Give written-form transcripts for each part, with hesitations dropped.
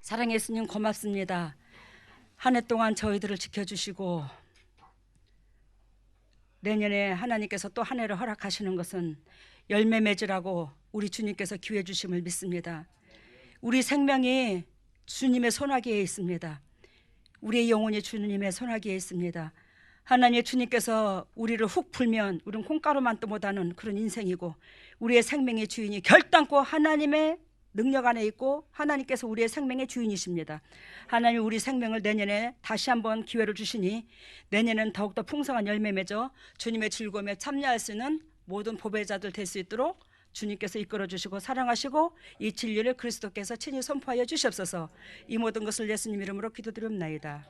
사랑의 예수님 고맙습니다. 한 해 동안 저희들을 지켜주시고 내년에 하나님께서 또 한 해를 허락하시는 것은 열매 맺으라고 우리 주님께서 기회 주심을 믿습니다. 우리 생명이 주님의 손아귀에 있습니다. 우리의 영혼이 주님의 손아귀에 있습니다. 하나님의 주님께서 우리를 훅 풀면 우리는 콩가루만도 못하는 그런 인생이고, 우리의 생명의 주인이 결단코 하나님의 능력 안에 있고 하나님께서 우리의 생명의 주인이십니다. 하나님 우리 생명을 내년에 다시 한번 기회를 주시니 내년에는 더욱더 풍성한 열매 맺어 주님의 즐거움에 참여할 수 있는 모든 보배자들 될 수 있도록 주님께서 이끌어 주시고 사랑하시고 이 진리를 그리스도께서 친히 선포하여 주시옵소서. 이 모든 것을 예수님 이름으로 기도드립나이다.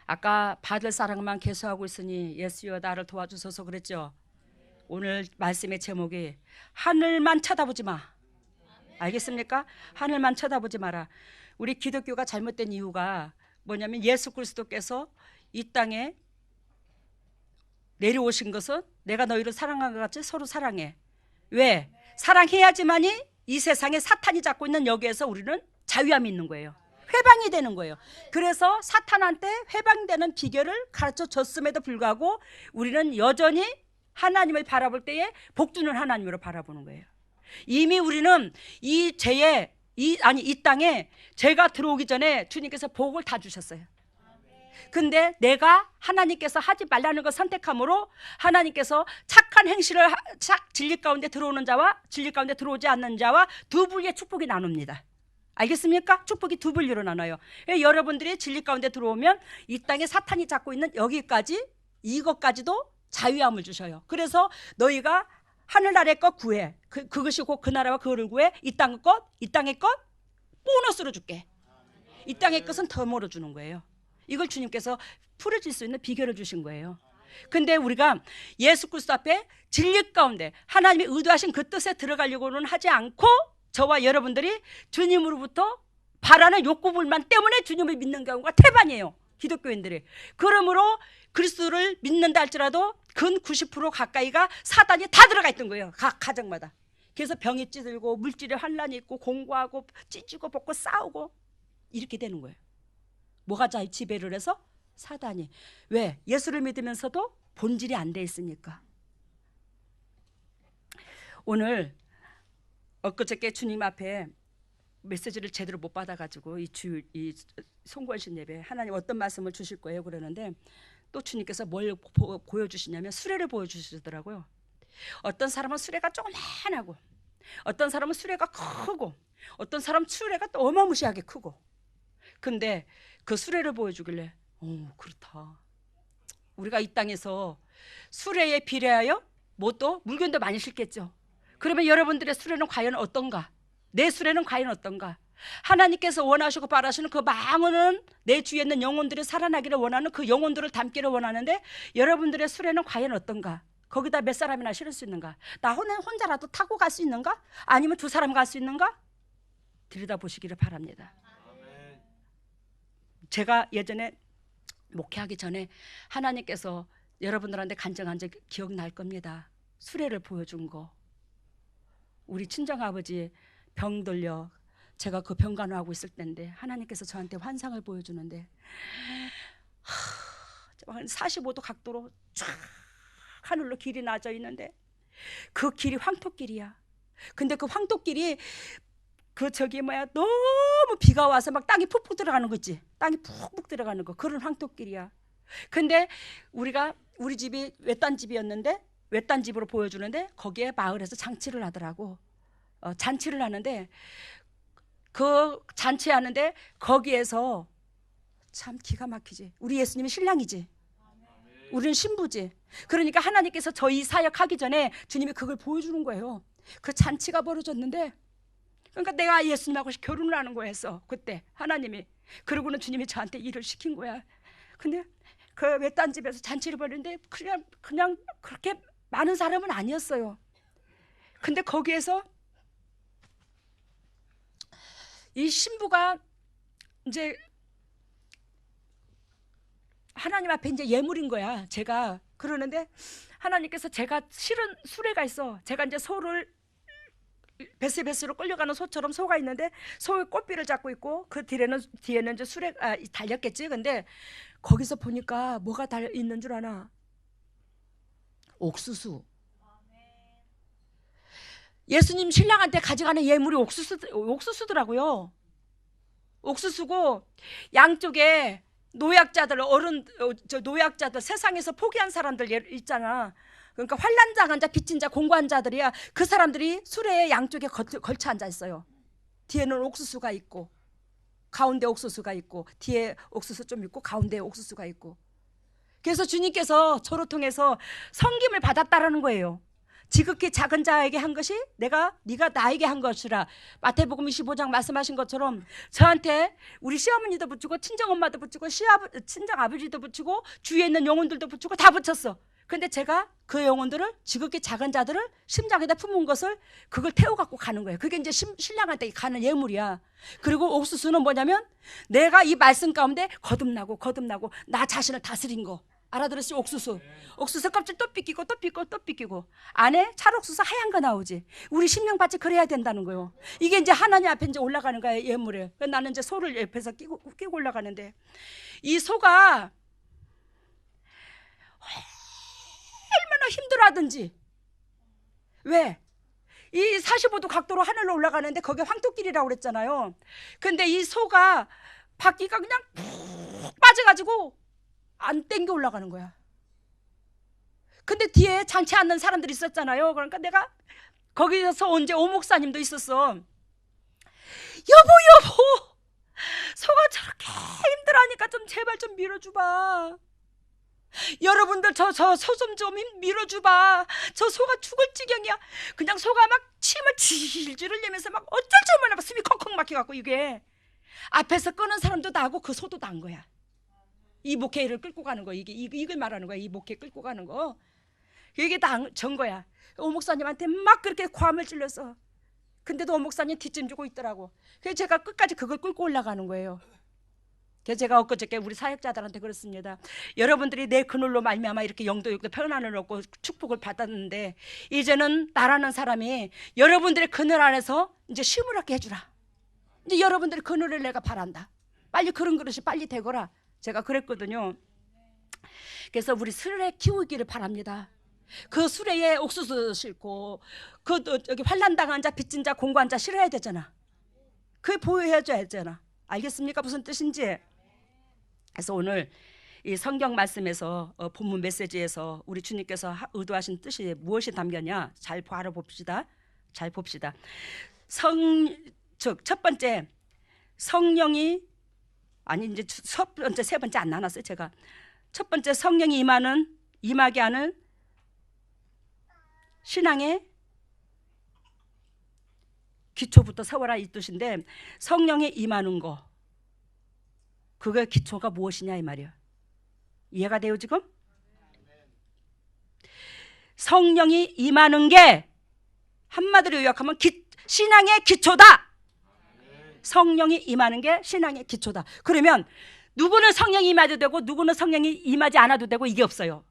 아까 받을 사랑만 계속하고 있으니 예수여 나를 도와주소서 그랬죠. 오늘 말씀의 제목이 하늘만 쳐다보지 마. 알겠습니까? 하늘만 쳐다보지 마라. 우리 기독교가 잘못된 이유가 뭐냐면 예수 그리스도께서 이 땅에 내려오신 것은 내가 너희를 사랑한 것 같이 서로 사랑해. 왜? 사랑해야지만이 이 세상에 사탄이 잡고 있는 여기에서 우리는 자유함이 있는 거예요. 회방이 되는 거예요. 그래서 사탄한테 회방되는 비결을 가르쳐 줬음에도 불구하고 우리는 여전히 하나님을 바라볼 때에 복주는 하나님으로 바라보는 거예요. 이미 우리는 이 죄에 이 땅에 죄가 들어오기 전에 주님께서 복을 다 주셨어요. 근데 내가 하나님께서 하지 말라는 걸 선택함으로 하나님께서 착한 행실을 진리 가운데 들어오는 자와 진리 가운데 들어오지 않는 자와 두 분의 축복이 나눕니다. 알겠습니까? 축복이 두 분류로 나눠요. 여러분들이 진리 가운데 들어오면 이 땅에 사탄이 잡고 있는 여기까지 이것까지도 자유함을 주셔요. 그래서 너희가 하늘나라의 것 구해. 그것이 곧 그 나라와 그거를 구해. 이 땅의 것 보너스로 줄게. 이 땅의 것은 더 멀어주는 거예요. 이걸 주님께서 풀어질 수 있는 비결을 주신 거예요. 근데 우리가 예수 그리스도 앞에 진리 가운데 하나님이 의도하신 그 뜻에 들어가려고는 하지 않고 저와 여러분들이 주님으로부터 바라는 욕구불만 때문에 주님을 믿는 경우가 태반이에요. 기독교인들이. 그러므로 그리스도를 믿는다 할지라도 근 90% 가까이가 사단이 다 들어가 있던 거예요. 각 가정마다. 그래서 병이 찌들고 물질의 환란이 있고 공고하고 찢고 벗고 싸우고 이렇게 되는 거예요. 뭐가 지배를 해서? 사단이. 왜? 예수를 믿으면서도 본질이 안 돼 있으니까. 오늘 엊그저께 주님 앞에 메시지를 제대로 못 받아가지고 이 송구하신 예배 하나님 어떤 말씀을 주실 거예요 그러는데 또 주님께서 뭘 보여주시냐면 수레를 보여주시더라고요. 어떤 사람은 수레가 조그만하고 어떤 사람은 수레가 크고 어떤 사람은 수레가 또 어마무시하게 크고, 근데 그 수레를 보여주길래 그렇다. 우리가 이 땅에서 수레에 비례하여 뭣도 물건도 많이 싣겠죠. 그러면 여러분들의 수레는 과연 어떤가? 내 수레는 과연 어떤가? 하나님께서 원하시고 바라시는 그 많은 내 주위에 있는 영혼들이 살아나기를 원하는 그 영혼들을 담기를 원하는데 여러분들의 수레는 과연 어떤가? 거기다 몇 사람이나 실을 수 있는가? 나 혼자라도 타고 갈 수 있는가? 아니면 두 사람 갈 수 있는가? 들여다보시기를 바랍니다. 제가 예전에 목회하기 전에 하나님께서 여러분들한테 간증한 적 기억날 겁니다. 수레를 보여준 거. 우리 친정아버지 병 들려 제가 그 병간호하고 있을 때인데 하나님께서 저한테 환상을 보여주는데 45도 각도로 쫙 하늘로 길이 나져 있는데 그 길이 황토길이야. 근데 그 황토길이 너무 비가 와서 막 땅이 푹푹 들어가는 거 있지. 땅이 푹푹 들어가는 거. 그런 황토길이야. 근데 우리 집이 외딴 집이었는데 외딴 집으로 보여주는데 거기에 마을에서 잔치를 하더라고. 잔치를 하는데 그 잔치하는데 거기에서 참 기가 막히지. 우리 예수님이 신랑이지. 우리는 신부지. 그러니까 하나님께서 저희 사역하기 전에 주님이 그걸 보여주는 거예요. 그 잔치가 벌어졌는데 그러니까 내가 예수님하고 결혼을 하는 거였어. 그때 하나님이. 그러고는 주님이 저한테 일을 시킨 거야. 근데 그 외딴 집에서 잔치를 벌였는데 그냥 그렇게 많은 사람은 아니었어요. 근데 거기에서 이 신부가 이제 하나님 앞에 이제 예물인 거야. 제가 그러는데 하나님께서 제가 실은 수레가 있어. 제가 이제 소를 베스베스로 끌려가는 소처럼 소가 있는데 소의 꼬비를 잡고 있고 그 뒤에는 이제 수레 달렸겠지. 근데 거기서 보니까 뭐가 달려 있는 줄 아나? 옥수수. 예수님 신랑한테 가져가는 예물이 옥수수더라고요. 옥수수고 양쪽에 노약자들, 노약자들, 세상에서 포기한 사람들 있잖아. 그러니까 환난당한 자, 빚진 자, 공고한 자들이야. 그 사람들이 수레의 양쪽에 걸쳐 앉아 있어요. 뒤에는 옥수수가 있고 가운데 옥수수가 있고 뒤에 옥수수 좀 있고 가운데 옥수수가 있고. 그래서 주님께서 저를 통해서 섬김을 받았다라는 거예요. 지극히 작은 자에게 한 것이 네가 나에게 한 것이라. 마태복음 25장 말씀하신 것처럼 저한테 우리 시어머니도 붙이고 친정엄마도 붙이고 친정아버지도 붙이고 주위에 있는 영혼들도 붙이고 다 붙였어. 근데 제가 그 영혼들을 지극히 작은 자들을 심장에다 품은 것을 그걸 태워갖고 가는 거예요. 그게 이제 신랑한테 가는 예물이야. 그리고 옥수수는 뭐냐면 내가 이 말씀 가운데 거듭나고 나 자신을 다스린 거. 알아들으시? 옥수수 껍질 또 삐끼고 또 삐끼고 안에 찰옥수수 하얀 거 나오지. 우리 심령밭이 그래야 된다는 거예요. 이게 이제 하나님 앞에 이제 올라가는 거야, 예물에. 나는 이제 소를 옆에서 끼고 올라가는데 이 소가 얼마나 힘들어하든지. 왜? 이 45도 각도로 하늘로 올라가는데 거기 황토길이라고 그랬잖아요. 근데 이 소가 바퀴가 그냥 푹 빠져가지고 안 땡겨 올라가는 거야. 근데 뒤에 장치 않는 사람들이 있었잖아요. 그러니까 내가 거기서 언제 오목사님도 있었어. 여보 소가 저렇게 힘들어하니까 좀 제발 좀 밀어줘봐. 여러분들 저 소 좀 밀어줘봐. 저 소가 죽을 지경이야. 그냥 소가 막 침을 질질 흘리면서 막 어쩔 줄 몰라 막 숨이 콩콩 막혀갖고 이게 앞에서 끄는 사람도 나고 그 소도 난 거야. 이 목회를 끌고 가는 거. 이걸 말하는 거야. 이 목회 끌고 가는 거. 이게 다 전 거야. 오 목사님한테 막 그렇게 고함을 질러서. 근데도 오 목사님 뒷짐지고 있더라고. 그래서 제가 끝까지 그걸 끌고 올라가는 거예요. 그래서 제가 엊그저께 우리 사역자들한테 그렇습니다. 여러분들이 내 그늘로 말미암아 이렇게 영도 평안을 얻고 축복을 받았는데 이제는 나라는 사람이 여러분들의 그늘 안에서 이제 쉼을 얻게 해주라. 이제 여러분들의 그늘을 내가 바란다. 빨리 그런 그릇이 빨리 되거라. 제가 그랬거든요. 그래서 우리 수레 키우기를 바랍니다. 그 수레에 옥수수 싣고 여기 환난당한 자, 빚진 자, 공고한 자 실어야 되잖아. 그게 보호해줘야 되잖아. 알겠습니까? 무슨 뜻인지. 그래서 오늘 이 성경 말씀에서 본문 메시지에서 우리 주님께서 의도하신 뜻이 무엇이 담겼냐 잘 알아봅시다. 잘 봅시다. 첫 번째 성령이 아니 이제 첫 번째 세 번째 안 나눴어요. 제가 첫 번째 성령이 임하게 하는 신앙의 기초부터 세워라 이 뜻인데 성령이 임하는 거 그거 기초가 무엇이냐 이 말이야. 이해가 돼요 지금? 성령이 임하는 게 한마디로 요약하면 신앙의 기초다. 성령이 임하는 게 신앙의 기초다. 그러면 누구는 성령이 임해도 되고 누구는 성령이 임하지 않아도 되고 이게 없어요.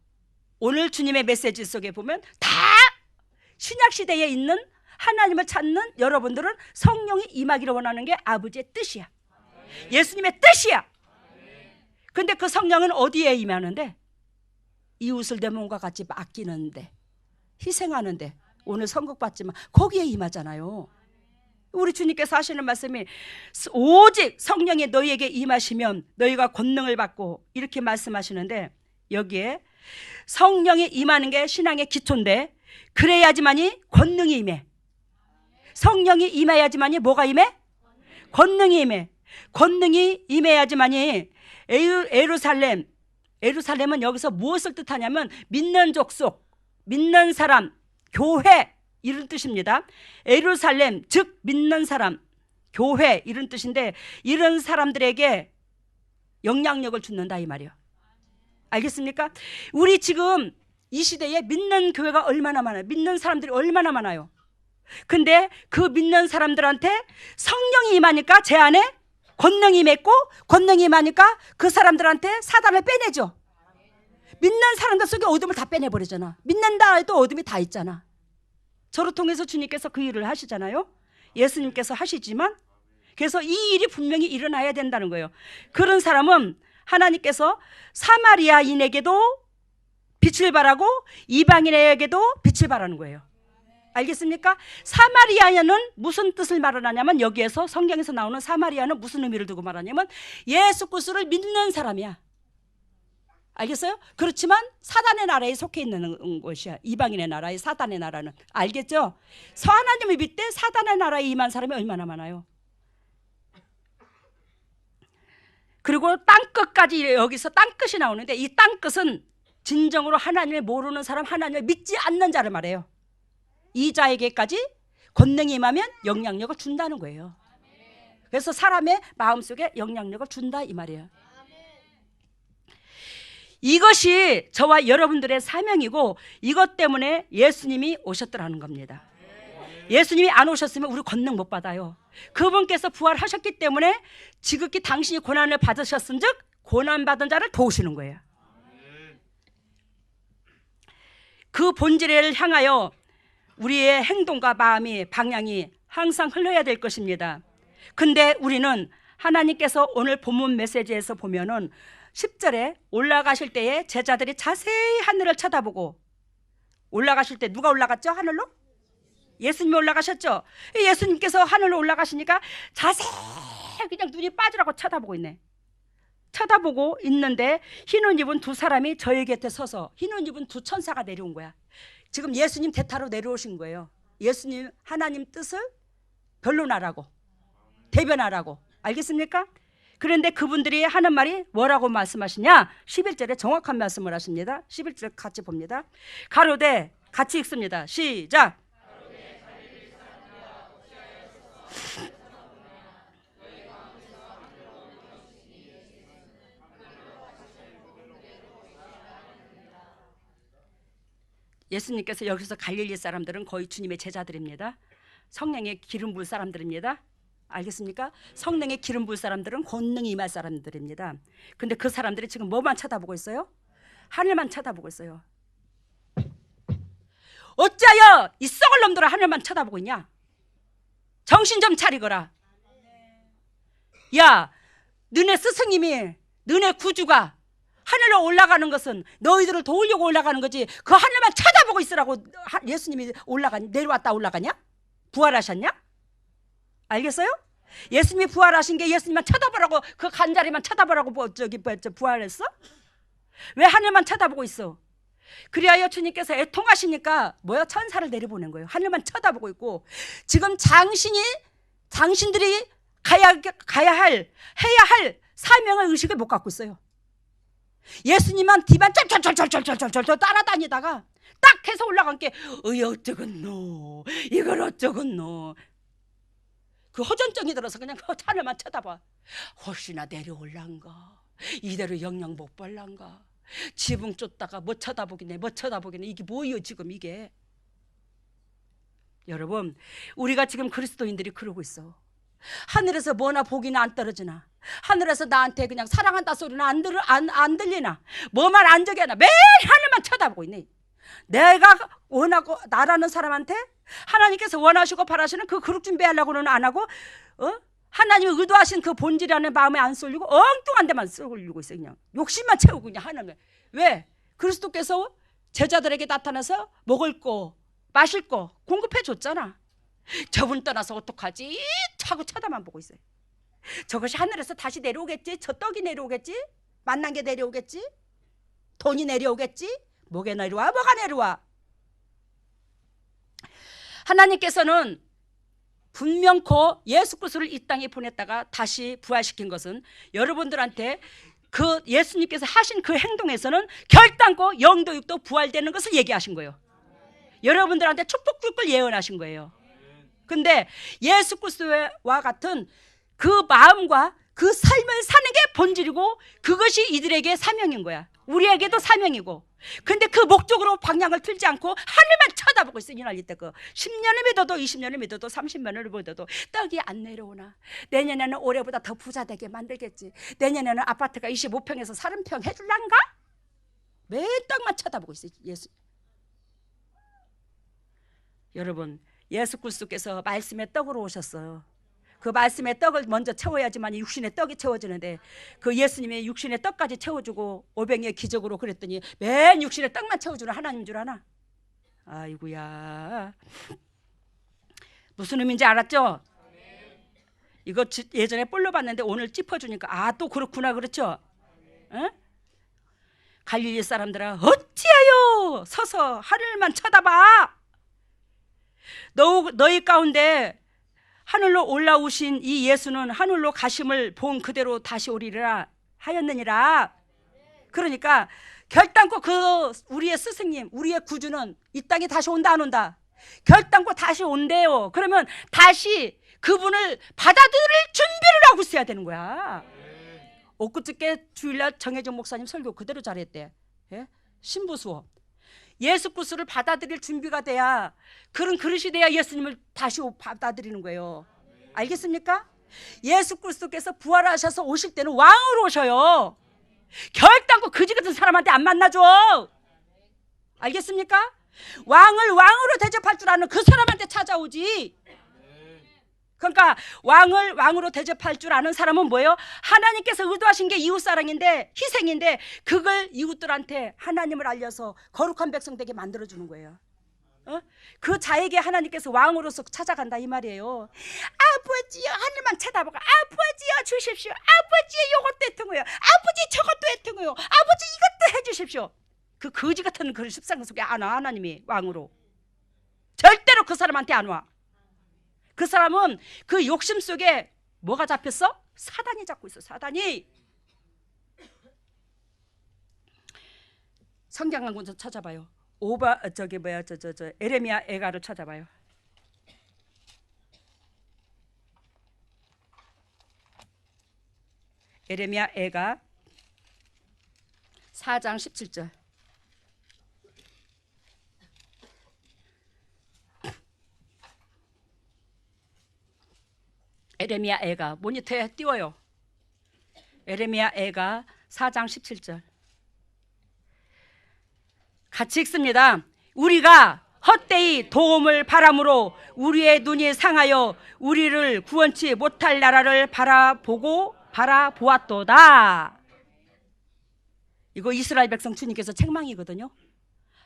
오늘 주님의 메시지 속에 보면 다 신약시대에 있는 하나님을 찾는 여러분들은 성령이 임하기를 원하는 게 아버지의 뜻이야. 예수님의 뜻이야. 근데 그 성령은 어디에 임하는데? 이웃을 내 몸과 같이 아끼는데, 희생하는데, 오늘 선곡받지만 거기에 임하잖아요. 우리 주님께서 하시는 말씀이 오직 성령이 너희에게 임하시면 너희가 권능을 받고 이렇게 말씀하시는데 여기에 성령이 임하는 게 신앙의 기초인데 그래야지만이 권능이 임해. 성령이 임해야지만이 뭐가 임해? 권능이 임해. 권능이 임해야지만이 에루살렘은 여기서 무엇을 뜻하냐면 믿는 족속, 믿는 사람, 교회 이런 뜻입니다. 에루살렘 즉 믿는 사람, 교회 이런 뜻인데 이런 사람들에게 영향력을 주는다 이 말이에요. 알겠습니까? 우리 지금 이 시대에 믿는 교회가 얼마나 많아요. 믿는 사람들이 얼마나 많아요. 근데 그 믿는 사람들한테 성령이 임하니까 제 안에 권능이 임했고 권능이 임하니까 그 사람들한테 사단을 빼내죠. 믿는 사람들 속에 어둠을 다 빼내버리잖아. 믿는다 해도 어둠이 다 있잖아. 저를 통해서 주님께서 그 일을 하시잖아요. 예수님께서 하시지만, 그래서 이 일이 분명히 일어나야 된다는 거예요. 그런 사람은 하나님께서 사마리아인에게도 빛을 발하고 이방인에게도 빛을 발하는 거예요. 알겠습니까? 사마리아인은 무슨 뜻을 말하냐면, 여기에서 성경에서 나오는 사마리아는 무슨 의미를 두고 말하냐면 예수 그리스도를 믿는 사람이야. 알겠어요? 그렇지만 사단의 나라에 속해 있는 것이야. 이방인의 나라에, 사단의 나라는. 알겠죠? 하나님을 믿되 사단의 나라에 임한 사람이 얼마나 많아요. 그리고 땅끝까지, 여기서 땅끝이 나오는데, 이 땅끝은 진정으로 하나님을 모르는 사람, 하나님을 믿지 않는 자를 말해요. 이 자에게까지 권능이 임하면 영향력을 준다는 거예요. 그래서 사람의 마음속에 영향력을 준다 이 말이에요. 이것이 저와 여러분들의 사명이고, 이것 때문에 예수님이 오셨더라는 겁니다. 예수님이 안 오셨으면 우리 권능 못 받아요. 그분께서 부활하셨기 때문에 지극히 당신이 고난을 받으셨은 즉 고난받은 자를 도우시는 거예요. 그 본질을 향하여 우리의 행동과 마음이, 방향이 항상 흘러야 될 것입니다. 근데 우리는 하나님께서 오늘 본문 메시지에서 보면은 10절에 올라가실 때에 제자들이 자세히 하늘을 쳐다보고, 올라가실 때 누가 올라갔죠? 하늘로? 예수님이 올라가셨죠? 예수님께서 하늘로 올라가시니까 자세히 그냥 눈이 빠지라고 쳐다보고 있네. 쳐다보고 있는데 흰 옷 입은 두 사람이 저희 곁에 서서, 흰 옷 입은 두 천사가 내려온 거야. 지금 예수님 대타로 내려오신 거예요. 예수님 하나님 뜻을 변론하라고, 대변하라고. 알겠습니까? 그런데 그분들이 하는 말이 뭐라고 말씀하시냐? 11절에 정확한 말씀을 하십니다. 11절 같이 봅니다. 가로되, 같이 읽습니다. 시작. 예수님께서 여기서 갈릴리 사람들은 거의 주님의 제자들입니다. 성령의 기름 부을 사람들입니다. 알겠습니까? 성령의 기름 부을 사람들은 권능이 임할 사람들입니다. 근데 그 사람들이 지금 뭐만 쳐다보고 있어요? 하늘만 쳐다보고 있어요. 어찌하여 이 썩을 놈들아 하늘만 쳐다보고 있냐? 정신 좀 차리거라. 야, 너네 스승님이, 너네 구주가 하늘로 올라가는 것은 너희들을 도우려고 올라가는 거지, 그 하늘만 쳐다보고 있으라고 예수님이 내려왔다 올라가냐? 부활하셨냐? 알겠어요? 예수님이 부활하신 게 예수님만 쳐다보라고, 그 간자리만 쳐다보라고 부활했어? 왜 하늘만 쳐다보고 있어? 그리하여 주님께서 애통하시니까 천사를 내려보낸 거예요. 하늘만 쳐다보고 있고, 지금 당신들이 해야 할 사명의 의식을 못 갖고 있어요. 예수님만 뒤만 쩔쩔쩔쩔쩔쩔쩔 따라다니다가 딱 해서 올라간 게 어쩌겠노, 이걸 어쩌겠노. 그 허전증이 들어서 그냥 그 하늘만 쳐다봐. 혹시나 내려올란가, 이대로 영영 못 벌란가, 지붕 쫓다가 뭐 쳐다보겠네, 이게 뭐예요 지금 이게. 여러분, 우리가 지금 그리스도인들이 그러고 있어. 하늘에서 뭐나 복이나 안 떨어지나, 하늘에서 나한테 그냥 사랑한다 소리는 안 들리나, 뭐만 안 적이 하나, 매일 하늘만 쳐다보고 있네. 내가 원하고 나라는 사람한테 하나님께서 원하시고 바라시는 그 그릇 준비하려고는 안 하고, 하나님이 의도하신 그 본질이라는 마음에 안 쏠리고 엉뚱한 데만 쏠리고 있어요. 그냥 욕심만 채우고 그냥 하나님. 왜? 그리스도께서 제자들에게 나타나서 먹을 거 마실 거 공급해 줬잖아. 저분 떠나서 어떡하지? 하고 쳐다만 보고 있어요. 저것이 하늘에서 다시 내려오겠지? 저 떡이 내려오겠지? 만난 게 내려오겠지? 돈이 내려오겠지? 뭐가 내려와? 뭐가 내려와? 하나님께서는 분명코 예수 그리스도를 이 땅에 보냈다가 다시 부활시킨 것은 여러분들한테 그 예수님께서 하신 그 행동에서는 결단코 영도 육도 부활되는 것을 얘기하신 거예요. 여러분들한테 축복 줄 걸 예언하신 거예요. 근데 예수 그리스도와 같은 그 마음과 그 삶을 사는 게 본질이고, 그것이 이들에게 사명인 거야. 우리에게도 사명이고. 근데 그 목적으로 방향을 틀지 않고 하늘만 쳐다보고 있어. 이 난리 때 그 10년을 믿어도 20년을 믿어도 30년을 믿어도 떡이 안 내려오나. 내년에는 올해보다 더 부자 되게 만들겠지. 내년에는 아파트가 25평에서 30평 해줄란가? 매일 떡만 쳐다보고 있어. 예수. 여러분, 예수 그리스도께서 말씀의 떡으로 오셨어요. 그 말씀의 떡을 먼저 채워야지만 육신의 떡이 채워지는데 그 예수님의 육신의 떡까지 채워주고 오병이의 기적으로 그랬더니 맨 육신의 떡만 채워주는 하나님인 줄 아나? 아이고야, 무슨 의미인지 알았죠? 이거 예전에 볼로 봤는데 오늘 짚어주니까 또 그렇구나, 그렇죠? 에? 갈릴리 사람들아, 어찌하여 서서 하늘만 쳐다봐? 너희 가운데 하늘로 올라오신 이 예수는 하늘로 가심을 본 그대로 다시 오리라 하였느니라. 그러니까 결단코 우리의 스승님, 우리의 구주는 이 땅에 다시 온다 안 온다? 결단코 다시 온대요. 그러면 다시 그분을 받아들일 준비를 하고 있어야 되는 거야. 엊그저께 주일날 정혜정 목사님 설교 그대로 잘했대. 예? 신부 수업. 예수 그리스도를 받아들일 준비가 돼야, 그런 그릇이 돼야 예수님을 다시 받아들이는 거예요. 알겠습니까? 예수 그리스도께서 부활하셔서 오실 때는 왕으로 오셔요. 결단코 거지 같은 사람한테 안 만나줘. 알겠습니까? 왕을 왕으로 대접할 줄 아는 그 사람한테 찾아오지. 그러니까 왕을 왕으로 대접할 줄 아는 사람은 뭐예요? 하나님께서 의도하신 게 이웃사랑인데, 희생인데, 그걸 이웃들한테 하나님을 알려서 거룩한 백성 되게 만들어주는 거예요. 그 자에게 하나님께서 왕으로서 찾아간다 이 말이에요. 아버지요, 하늘만 쳐다보고 아버지요 주십시오. 아버지요, 이것도 해통해요. 아버지 저것도 해통해요. 아버지 이것도 해주십시오. 그 거지 같은 그런 십상 속에 안 와. 하나님이 왕으로 절대로 그 사람한테 안 와. 그 사람은 그 욕심 속에 뭐가 잡혔어? 사단이 잡고 있어. 사단이. 성경 한 권 찾아봐요. 에레미야 애가를 찾아봐요. 에레미야 애가 4장 17절. 에레미야 애가 모니터에 띄워요. 에레미야 애가 4장 17절. 같이 읽습니다. 우리가 헛되이 도움을 바람으로 우리의 눈이 상하여 우리를 구원치 못할 나라를 바라보았도다. 이거 이스라엘 백성 주님께서 책망이거든요.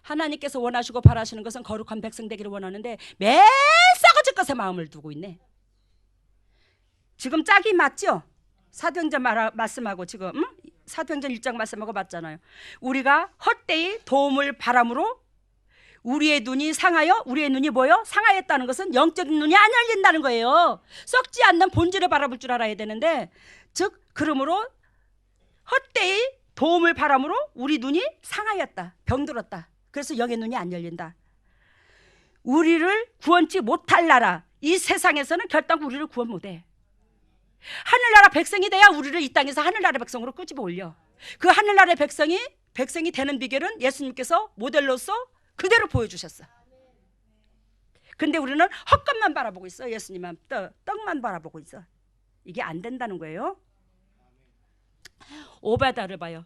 하나님께서 원하시고 바라시는 것은 거룩한 백성 되기를 원하는데 매 싸가지 것에 마음을 두고 있네. 지금 짝이 맞죠? 사도행전 말씀하고 지금 사도행전 1장 말씀하고 맞잖아요. 우리가 헛되이 도움을 바람으로 우리의 눈이 상하여, 우리의 눈이 뭐요? 상하였다는 것은 영적인 눈이 안 열린다는 거예요. 썩지 않는 본질을 바라볼 줄 알아야 되는데, 즉 그러므로 헛되이 도움을 바람으로 우리 눈이 상하였다, 병들었다. 그래서 영의 눈이 안 열린다. 우리를 구원치 못할 나라, 이 세상에서는 결단코 우리를 구원 못해. 하늘나라 백성이 돼야 우리를 이 땅에서 하늘나라 백성으로 끄집어 올려. 그 하늘나라 백성이 되는 비결은 예수님께서 모델로서 그대로 보여주셨어. 근데 우리는 헛것만 바라보고 있어. 예수님만 떡만 바라보고 있어. 이게 안 된다는 거예요. 오베다를 봐요.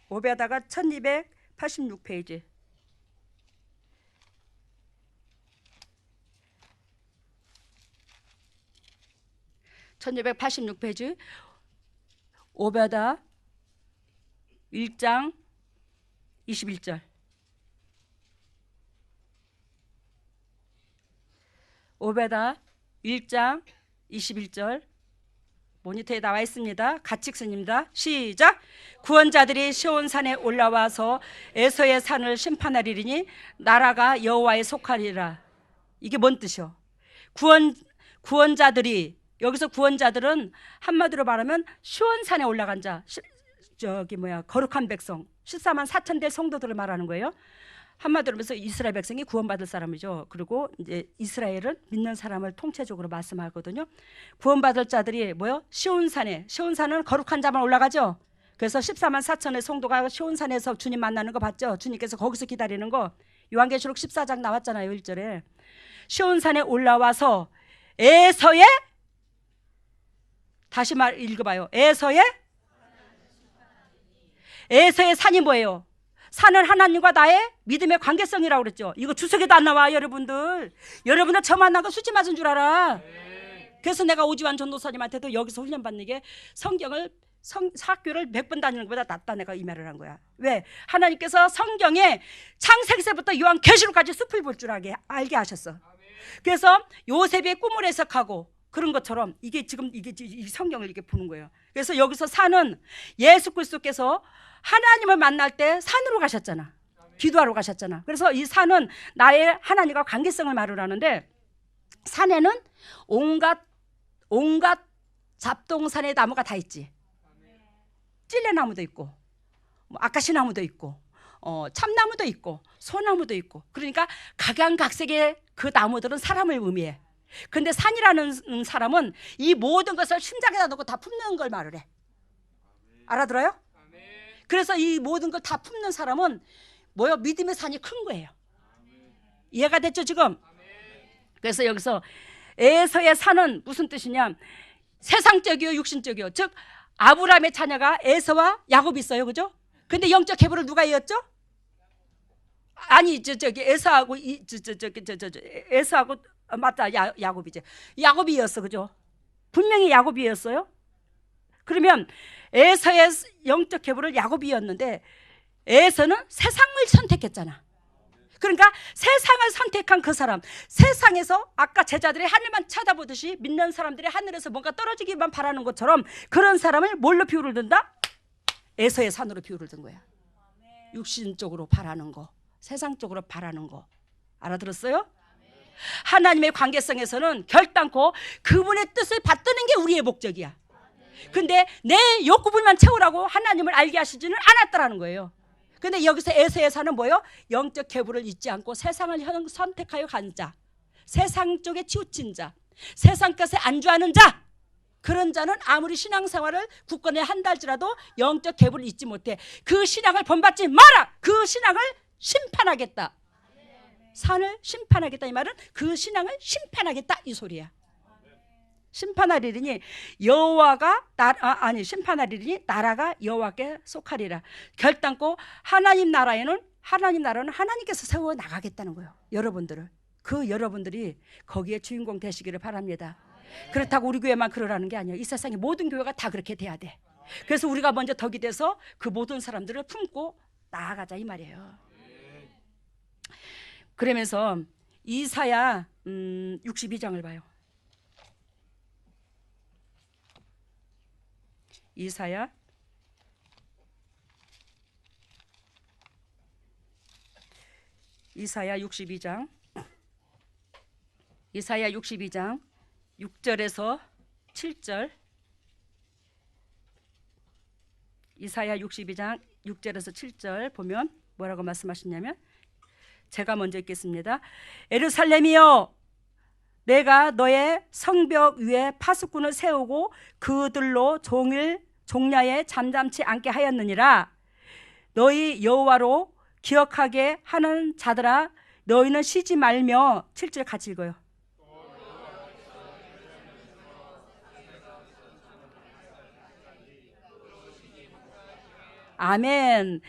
오베다가 1286페이지. 1286페이지. 오베다 1장 21절. 오베다 1장 21절. 모니터에 나와 있습니다. 같이 읽습니다. 시작. 구원자들이 시온산에 올라와서 에서의 산을 심판하리니 나라가 여호와에 속하리라. 이게 뭔 뜻이요? 구원자들이, 여기서 구원자들은 한마디로 말하면 시온산에 올라간 자, 거룩한 백성, 14만 4천 대 성도들을 말하는 거예요. 한마디로 하면서 이스라엘 백성이 구원받을 사람이죠. 그리고 이제 이스라엘은 믿는 사람을 통째적으로 말씀하거든요. 구원받을 자들이 뭐요? 시온산은 거룩한 자만 올라가죠. 그래서 14만 4천의 성도가 시온산에서 주님 만나는 거 봤죠. 주님께서 거기서 기다리는 거. 요한계시록 14장 나왔잖아요. 1절에. 시온산에 올라와서 에서의, 다시 읽어봐요. 에서의 에서의 산이 뭐예요? 산은 하나님과 나의 믿음의 관계성이라고 그랬죠. 이거 주석에도 안 나와. 여러분들 저 만난 거 수치 맞은 줄 알아. 그래서 내가 오지환 전도사님한테도 여기서 훈련받는 게 학교를 100번 다니는 것보다 낫다, 내가 이 말을 한 거야. 왜? 하나님께서 성경에 창세기서부터 요한계시록까지 숲을 볼 줄 알게 하셨어. 그래서 요셉의 꿈을 해석하고 그런 것처럼 이게 지금 이 성경을 이렇게 보는 거예요. 그래서 여기서 산은 예수 그리스도께서 하나님을 만날 때 산으로 가셨잖아. 기도하러 가셨잖아. 그래서 이 산은 나의 하나님과 관계성을 말을 하는데, 산에는 온갖 잡동산의 나무가 다 있지. 찔레나무도 있고, 아카시나무도 있고, 참나무도 있고, 소나무도 있고. 그러니까 각양각색의 그 나무들은 사람을 의미해. 근데 산이라는 사람은 이 모든 것을 심장에다 놓고 다 품는 걸 말을 해. 알아들어요? 그래서 이 모든 걸 다 품는 사람은 뭐요? 믿음의 산이 큰 거예요. 이해가 됐죠 지금? 그래서 여기서 에서의 산은 무슨 뜻이냐? 세상적이요 육신적이요. 즉 아브라함의 자녀가 에서와 야곱이 있어요. 그죠? 근데 영적 계보를 누가 이었죠? 아니 에서하고 에서하고 맞다, 야곱이지. 야곱이 이었어. 그죠? 분명히 야곱이 이었어요. 그러면 에서의 영적 계보를 야곱이 이었는데 에서는 세상을 선택했잖아. 그러니까 세상을 선택한 그 사람, 세상에서 아까 제자들이 하늘만 쳐다보듯이 믿는 사람들이 하늘에서 뭔가 떨어지기만 바라는 것처럼 그런 사람을 뭘로 비유를 든다? 에서의 산으로 비유를 든 거야. 육신적으로 바라는 거, 세상적으로 바라는 거. 알아들었어요? 하나님의 관계성에서는 결단코 그분의 뜻을 받드는 게 우리의 목적이야. 근데 내 욕구불만 채우라고 하나님을 알게 하시지는 않았다라는 거예요. 근데 여기서 에서의 산은 뭐예요? 영적 계보를 잊지 않고 세상을 선택하여 간 자, 세상 쪽에 치우친 자, 세상 것에 안주하는 자, 그런 자는 아무리 신앙생활을 굳건히 한다 할지라도 영적 계보를 잊지 못해. 그 신앙을 본받지 마라. 그 신앙을 심판하겠다. 산을 심판하겠다 이 말은 그 신앙을 심판하겠다 이 소리야. 심판하리니 심판하리니 나라가 여호와께 속하리라. 결단코 하나님 나라는 하나님께서 세워 나가겠다는 거예요. 여러분들이 거기에 주인공 되시기를 바랍니다. 그렇다고 우리 교회만 그러라는 게 아니에요. 이 세상의 모든 교회가 다 그렇게 돼야 돼. 그래서 우리가 먼저 덕이 돼서 그 모든 사람들을 품고 나아가자 이 말이에요. 그러면서 이사야 62장을 봐요. 이사야 62장 6절에서 7절. 이사야 62장 6절에서 7절 보면 뭐라고 말씀하시냐면, 제가 먼저 읽겠습니다. 예루살렘이여, 내가 너의 성벽 위에 파수꾼을 세우고 그들로 종야에 잠잠치 않게 하였느니라. 너희 여호와로 기억하게 하는 자들아, 너희는 쉬지 말며. 7절 같이 읽어요. 아멘.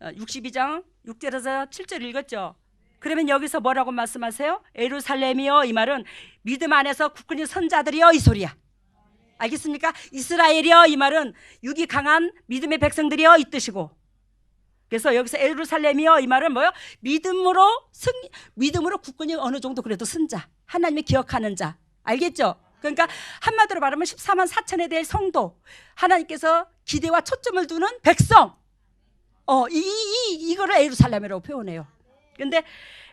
62장 6절에서 7절 읽었죠. 그러면 여기서 뭐라고 말씀하세요? 예루살렘이여, 이 말은 믿음 안에서 굳건히 선 자들이여 이 소리야. 알겠습니까? 이스라엘이여, 이 말은 육이 강한 믿음의 백성들이여 이 뜻이고. 그래서 여기서 예루살렘이여, 이 말은 뭐요? 믿음으로 굳건히 어느 정도 그래도 선 자, 하나님이 기억하는 자. 알겠죠? 그러니까 한마디로 말하면 14만 4천에 대해 성도, 하나님께서 기대와 초점을 두는 백성. 이거를 예루살렘이라고 표현해요. 근데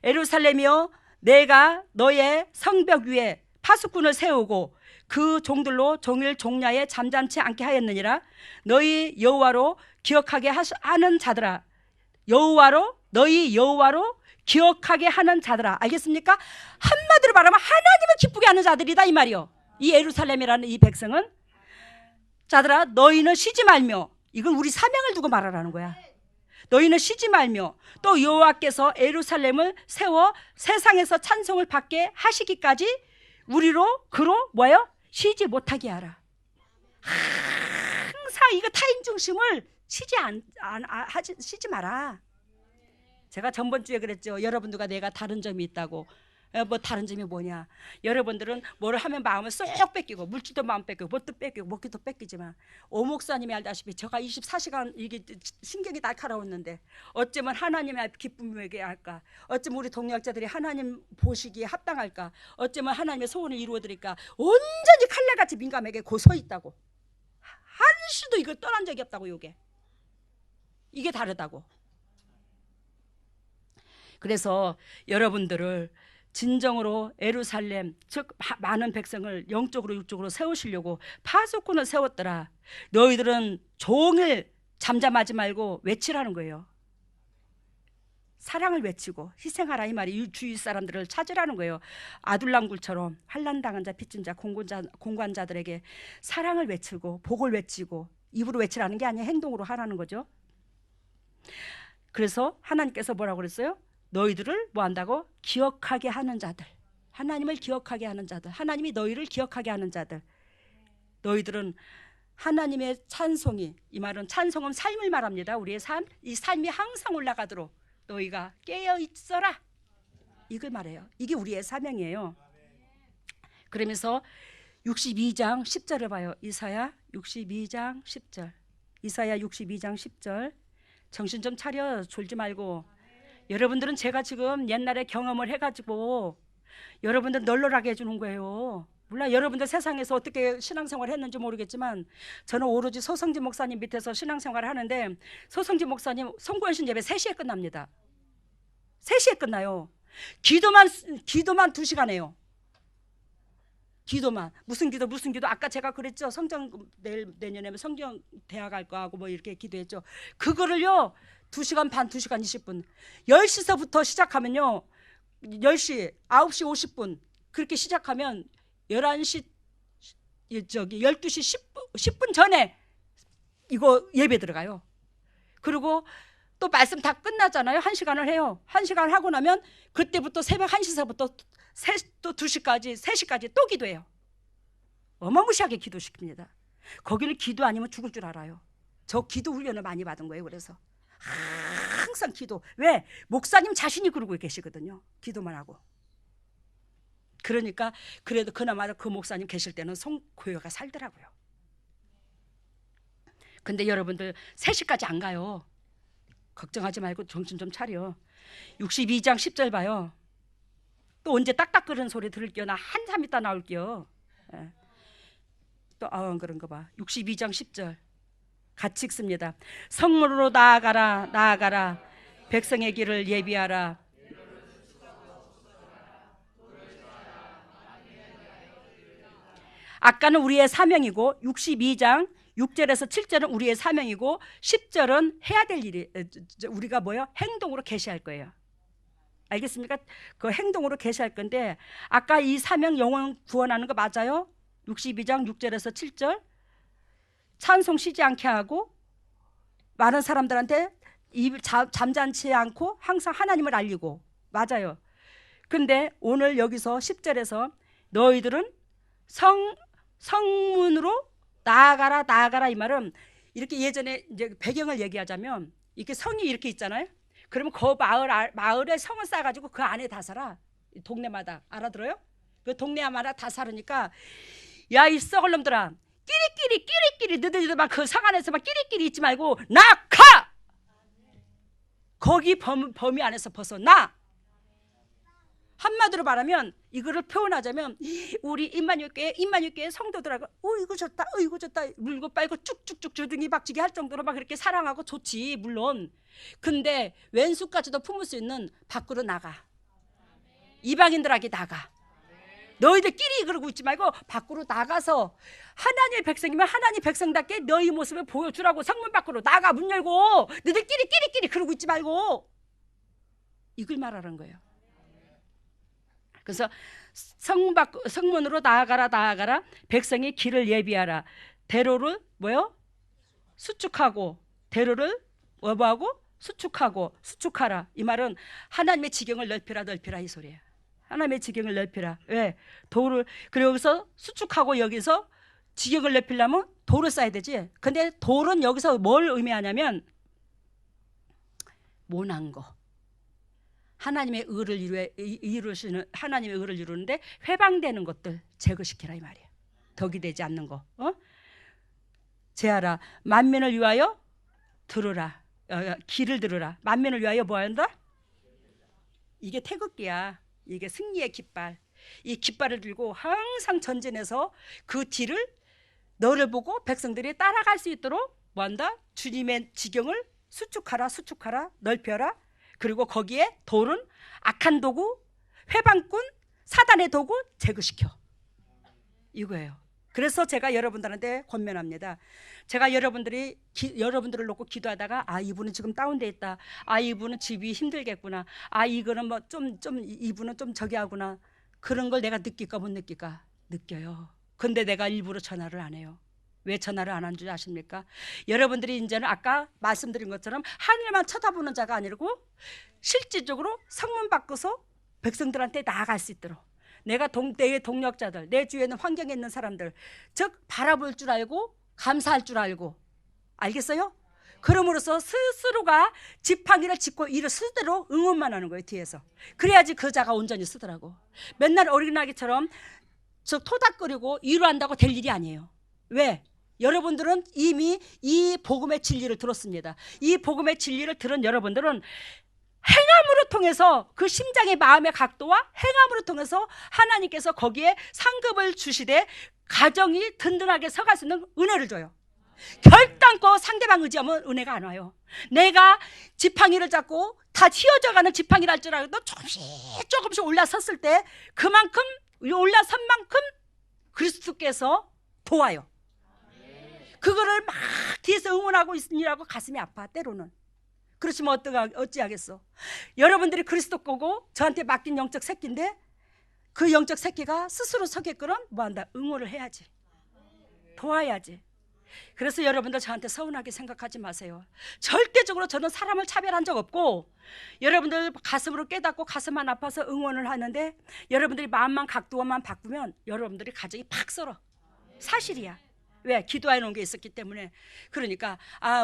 예루살렘이여, 내가 너의 성벽 위에 파수꾼을 세우고 그 종들로 종일 종야에 잠잠치 않게 하였느니라. 너희 여호와로 기억하게 하는 자들아. 너희 여호와로 기억하게 하는 자들아. 알겠습니까? 한마디로 말하면 하나님을 기쁘게 하는 자들이다 이 말이요. 이 예루살렘이라는 이 백성은, 자들아 너희는 쉬지 말며. 이건 우리 사명을 두고 말하라는 거야. 너희는 쉬지 말며 또 여호와께서 예루살렘을 세워 세상에서 찬송을 받게 하시기까지 그로 뭐예요? 쉬지 못하게 하라. 항상 이거 타인 중심을 쉬지 마라. 제가 전번주에 그랬죠. 여러분들과 내가 다른 점이 있다고. 뭐 다른 점이 뭐냐? 여러분들은 뭘 하면 마음을 쏙 뺏기고 물질도 마음 뺏기고 뭣도 뺏기고 먹기도 뺏기지만 오 목사님이 알다시피 제가 24시간 이게 신경이 날카로웠는데 어쩌면 하나님의 기쁨에게 할까? 어쩌면 우리 동역자들이 하나님 보시기에 합당할까? 어쩌면 하나님의 소원을 이루어드릴까? 온전히 칼날같이 민감하게 고서 있다고. 한시도 이걸 떠난 적이 없다고. 이게 다르다고. 그래서 여러분들을 진정으로 예루살렘 즉 많은 백성을 영적으로 육적으로 세우시려고 파수꾼을 세웠더라. 너희들은 종일 잠잠하지 말고 외치라는 거예요. 사랑을 외치고 희생하라 이 말이 주위 사람들을 찾으라는 거예요. 아둘람굴처럼 환난당한 자 빚진 자 공관자들에게 사랑을 외치고 복을 외치고 입으로 외치라는 게 아니라 행동으로 하라는 거죠. 그래서 하나님께서 뭐라고 그랬어요? 너희들을 뭐 한다고? 기억하게 하는 자들. 하나님을 기억하게 하는 자들. 하나님이 너희를 기억하게 하는 자들. 너희들은 하나님의 찬송이, 이 말은 찬송은 삶을 말합니다. 우리의 삶, 이 삶이 항상 올라가도록 너희가 깨어 있어라. 이걸 말해요. 이게 우리의 사명이에요. 그러면서 62장 10절을 봐요. 이사야 62장 10절. 이사야 62장 10절. 정신 좀 차려. 졸지 말고. 여러분들은 제가 지금 옛날에 경험을 해가지고 여러분들 널널하게 해주는 거예요. 몰라 여러분들 세상에서 어떻게 신앙생활을 했는지 모르겠지만 저는 오로지 소성진 목사님 밑에서 신앙생활을 하는데 소성진 목사님 송구연신 예배 3시에 끝납니다. 3시에 끝나요. 기도만 2시간 해요. 기도만. 무슨 기도 아까 제가 그랬죠. 내년에 성경 대학 갈 거 하고 뭐 이렇게 기도했죠. 그거를요 2시간 반 2시간 20분 10시서부터 시작하면요 10시 9시 50분 그렇게 시작하면 11시 12시 10분 전에 이거 예배 들어가요. 그리고 또 말씀 다 끝나잖아요. 1시간을 해요. 1시간 하고 나면 그때부터 새벽 1시서부터 또 2시까지 3시까지 또 기도해요. 어마무시하게 기도시킵니다. 거기는 기도 아니면 죽을 줄 알아요. 저 기도 훈련을 많이 받은 거예요. 그래서 항상 기도. 왜? 목사님 자신이 그러고 계시거든요. 기도만 하고. 그러니까 그래도 그나마 그 목사님 계실 때는 교회가 살더라고요. 근데 여러분들 3시까지 안 가요. 걱정하지 말고 정신 좀 차려. 62장 10절 봐요. 또 언제 딱딱거리는 소리 들을게요. 나 한참 있다 나올게요. 예. 또 그런가 봐. 62장 10절 같이 읽습니다. 성문으로 나아가라 백성의 길을 예비하라. 아까는 우리의 사명이고 62장 6절에서 7절은 우리의 사명이고 10절은 해야 될 일이 우리가 뭐요? 행동으로 계시할 거예요. 알겠습니까? 그 행동으로 계시할 건데 아까 이 사명 영혼 구원하는 거 맞아요? 62장 6절에서 7절 찬송 쉬지 않게 하고 많은 사람들한테 잠잠치 않고 항상 하나님을 알리고 맞아요. 근데 오늘 여기서 10절에서 너희들은 성문으로 나아가라 이 말은 이렇게 예전에 이제 배경을 얘기하자면 이렇게 성이 이렇게 있잖아요. 그러면 그 마을에 성을 쌓아가지고 그 안에 다 살아. 동네마다 알아들어요? 그 동네마다 다 살으니까 야 이 썩을 놈들아 끼리끼리 너희들 막 그 성 안에서 막 끼리끼리 있지 말고 나가 거기 범위 안에서 벗어나. 한마디로 말하면 이거를 표현하자면 우리 임마누엘교회 성도들하고 이거 좋다 물고 빨고 쭉쭉쭉 주둥이 박치기 할 정도로 막 그렇게 사랑하고 좋지 물론. 근데 왼수까지도 품을 수 있는 밖으로 나가. 이방인들에게 나가. 너희들끼리 그러고 있지 말고 밖으로 나가서 하나님의 백성이면 하나님 백성답게 너희 모습을 보여주라고. 성문 밖으로 나가. 문 열고 너희들끼리 그러고 있지 말고 이걸 말하는 거예요. 그래서 성문으로 나아가라 백성이 길을 예비하라. 대로를 뭐요? 수축하고 대로를 뭐하고? 수축하라. 이 말은 하나님의 지경을 넓히라 이 소리예요. 하나님의 지경을 넓히라. 왜? 도를 그리고 여기서 수축하고 여기서 지경을 넓히려면 돌을 쌓아야 되지. 근데 돌은 여기서 뭘 의미하냐면 모난 거. 하나님의 의를 이루시는, 하나님의 의를 이루는데 회방되는 것들 제거시키라 이 말이야. 덕이 되지 않는 거. 제하라. 만민을 위하여 들으라. 길을 들으라. 만민을 위하여 뭐 한다? 이게 태극기야. 이게 승리의 깃발. 이 깃발을 들고 항상 전진해서 그 뒤를 너를 보고 백성들이 따라갈 수 있도록 뭐 한다? 주님의 지경을 수축하라, 수축하라, 넓혀라. 그리고 거기에 돌은 악한 도구, 회방꾼, 사단의 도구 제거시켜. 이거예요. 그래서 제가 여러분들한테 권면합니다. 제가 여러분들을 놓고 기도하다가 이분은 지금 다운돼 있다. 이분은 집이 힘들겠구나. 이거는 뭐 이분은 좀 저기 하구나. 그런 걸 내가 느낄까 못 느낄까? 느껴요. 근데 내가 일부러 전화를 안 해요. 왜 전화를 안 한 줄 아십니까? 여러분들이 이제는 아까 말씀드린 것처럼 하늘만 쳐다보는 자가 아니고 실질적으로 성문 밖에서 백성들한테 나아갈 수 있도록 내가 내 동력자들, 내 주위에 있는 환경에 있는 사람들, 즉 바라볼 줄 알고 감사할 줄 알고, 알겠어요? 그럼으로써 스스로가 지팡이를 짚고 일을 쓰도록 응원만 하는 거예요. 뒤에서. 그래야지 그 자가 온전히 쓰더라고. 맨날 어린아기처럼 저 토닥거리고 위로한다고 될 일이 아니에요. 왜? 여러분들은 이미 이 복음의 진리를 들었습니다. 이 복음의 진리를 들은 여러분들은 행함으로 통해서 그 심장의 마음의 각도와 행함으로 통해서 하나님께서 거기에 상급을 주시되 가정이 든든하게 서갈 수 있는 은혜를 줘요. 결단코 상대방 의지하면 은혜가 안 와요. 내가 지팡이를 잡고 다 휘어져가는 지팡이를 할 줄 알아도 조금씩 올라섰을 때 그만큼 올라선 만큼 그리스도께서 도와요. 그거를 막 뒤에서 응원하고 있으니라고 가슴이 아파 때로는. 그렇지만 어찌하겠어. 여러분들이 그리스도 거고 저한테 맡긴 영적 새끼인데 그 영적 새끼가 스스로 서게끔 뭐한다? 응원을 해야지. 도와야지. 그래서 여러분들 저한테 서운하게 생각하지 마세요. 절대적으로 저는 사람을 차별한 적 없고 여러분들 가슴으로 깨닫고 가슴만 아파서 응원을 하는데 여러분들이 마음만 각도만 바꾸면 여러분들이 가정이 팍 썰어. 사실이야. 왜? 기도해 놓은 게 있었기 때문에. 그러니까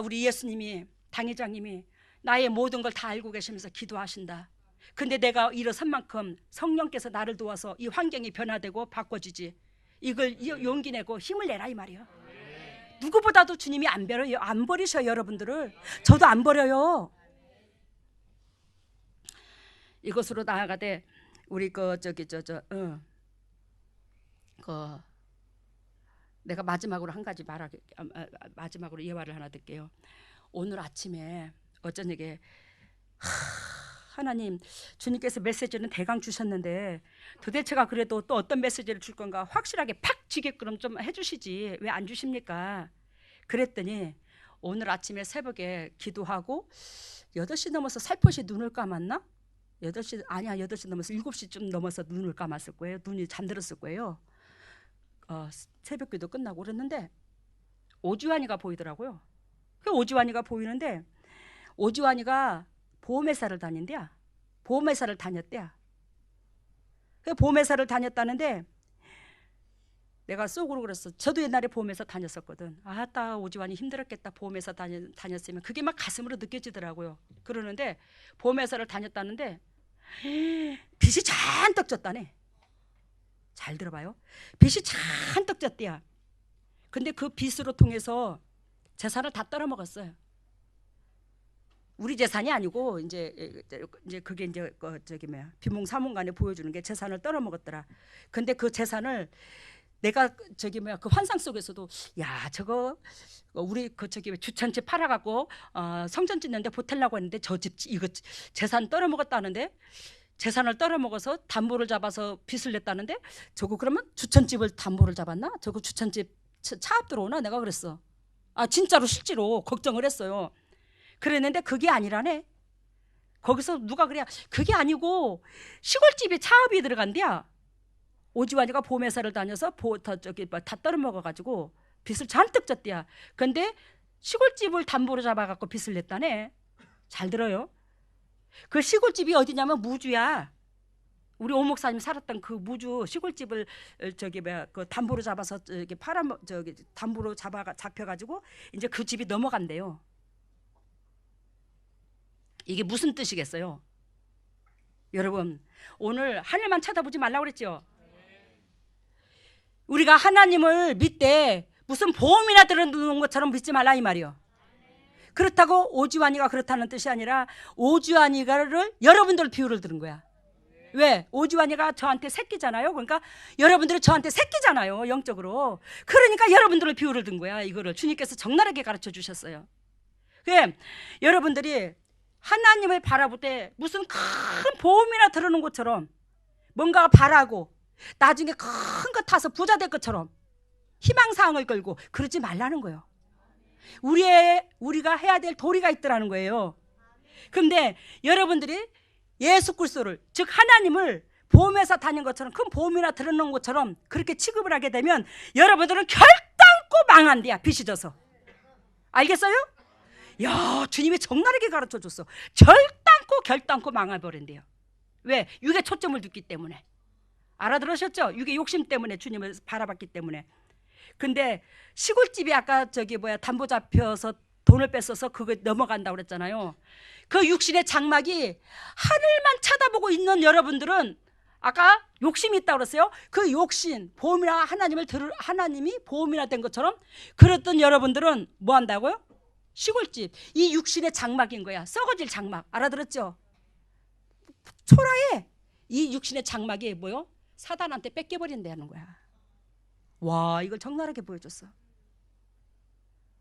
우리 예수님이 당회장님이 나의 모든 걸 다 알고 계시면서 기도하신다. 근데 내가 일어선 만큼 성령께서 나를 도와서 이 환경이 변화되고 바꿔지지. 이걸 용기 내고 힘을 내라 이 말이야. 누구보다도 주님이 안 버리셔요 여러분들을. 저도 안 버려요. 이것으로 나아가되 우리 내가 마지막으로 한 가지 마지막으로 예화를 하나 드릴게요. 오늘 아침에 어쩌냐게 하나님 주님께서 메시지는 대강 주셨는데 도대체가 그래도 또 어떤 메시지를 줄 건가 확실하게 팍 쥐게끔 좀 해주시지 왜 안 주십니까? 그랬더니 오늘 아침에 새벽에 기도하고 8시 넘어서 살포시 눈을 감았나? 8시 넘어서 7시쯤 넘어서 눈을 감았을 거예요. 눈이 잠들었을 거예요. 새벽 기도 끝나고 그랬는데 오지환이가 보이더라고요. 그 오지환이가 보이는데 오지환이가 보험회사를 다닌대야. 보험회사를 다녔대야. 그 보험회사를 다녔다는데 내가 속으로 그랬어. 저도 옛날에 보험회사 다녔었거든. 아따 오지환이 힘들었겠다. 보험회사 다녔으면 그게 막 가슴으로 느껴지더라고요. 그러는데 보험회사를 다녔다는데 빚이 잔뜩 졌다네. 잘 들어봐요. 빚이 잔뜩 졌대야. 근데 그 빚으로 통해서 재산을 다 떨어먹었어요. 우리 재산이 아니고 이제 그게 이제 비몽사몽간에 보여주는 게 재산을 떨어먹었더라. 근데 그 재산을 내가 그 환상 속에서도 야 저거 우리 주천집 팔아갖고 성전 짓는데 보태려고 했는데 저 집 이거 재산 떨어먹었다는데 재산을 떨어먹어서 담보를 잡아서 빚을 냈다는데 저거 그러면 주천집을 담보를 잡았나? 저거 주천집 차압 들어오나? 내가 그랬어. 진짜로 실제로 걱정을 했어요. 그랬는데 그게 아니라네. 거기서 누가 그래 그게 아니고 시골집에 차압이 들어간대야. 오지환이가 보험회사를 다녀서 다 떨어먹어가지고 빚을 잔뜩 졌대야. 근데 시골집을 담보로 잡아갖고 빚을 냈다네. 잘 들어요. 그 시골집이 어디냐면 무주야. 우리 오 목사님 살았던 그 무주 시골집을 저기 뭐야 그 담보로 잡아서 저기 저기 담보로 잡혀가지고 이제 그 집이 넘어간대요. 이게 무슨 뜻이겠어요? 여러분 오늘 하늘만 쳐다보지 말라고 그랬죠. 우리가 하나님을 믿되 무슨 보험이나 들어놓은 것처럼 믿지 말라 이 말이요. 그렇다고 오주환이가 그렇다는 뜻이 아니라 오주환이가를 여러분들 비유를 들은 거야. 왜? 오주환이가 저한테 새끼잖아요. 그러니까 여러분들이 저한테 새끼잖아요. 영적으로. 그러니까 여러분들을 비유를 든 거야. 이거를 주님께서 적나라하게 가르쳐 주셨어요. 그래 여러분들이 하나님을 바라볼 때 무슨 큰 보험이나 들어놓은 것처럼 뭔가 바라고 나중에 큰 거 타서 부자 될 것처럼 희망사항을 걸고 그러지 말라는 거예요. 우리가 해야 될 도리가 있더라는 거예요. 그런데 여러분들이 예수 그리스도를 즉 하나님을 보험회사 다닌 것처럼 큰 보험이나 들어놓은 것처럼 그렇게 취급을 하게 되면 여러분들은 결단코 망한대야. 빚이 져서. 알겠어요? 야 주님이 적나라하게 가르쳐 줬어. 결단코 망해버린대요. 왜? 육의 초점을 두기 때문에. 알아들으셨죠? 육의 욕심 때문에 주님을 바라봤기 때문에. 근데 시골집이 아까 저기 뭐야 담보 잡혀서 돈을 뺏어서 그거 넘어간다고 그랬잖아요. 그 육신의 장막이 하늘만 쳐다보고 있는 여러분들은 아까 욕심이 있다고 그랬어요. 그 욕심 보험이나 하나님이 보험이나 된 것처럼 그랬던 여러분들은 뭐 한다고요? 시골집 이 육신의 장막인 거야. 썩어질 장막. 알아들었죠? 초라해. 이 육신의 장막이 뭐요? 사단한테 뺏겨버린다는 거야. 와 이걸 적나라하게 보여줬어.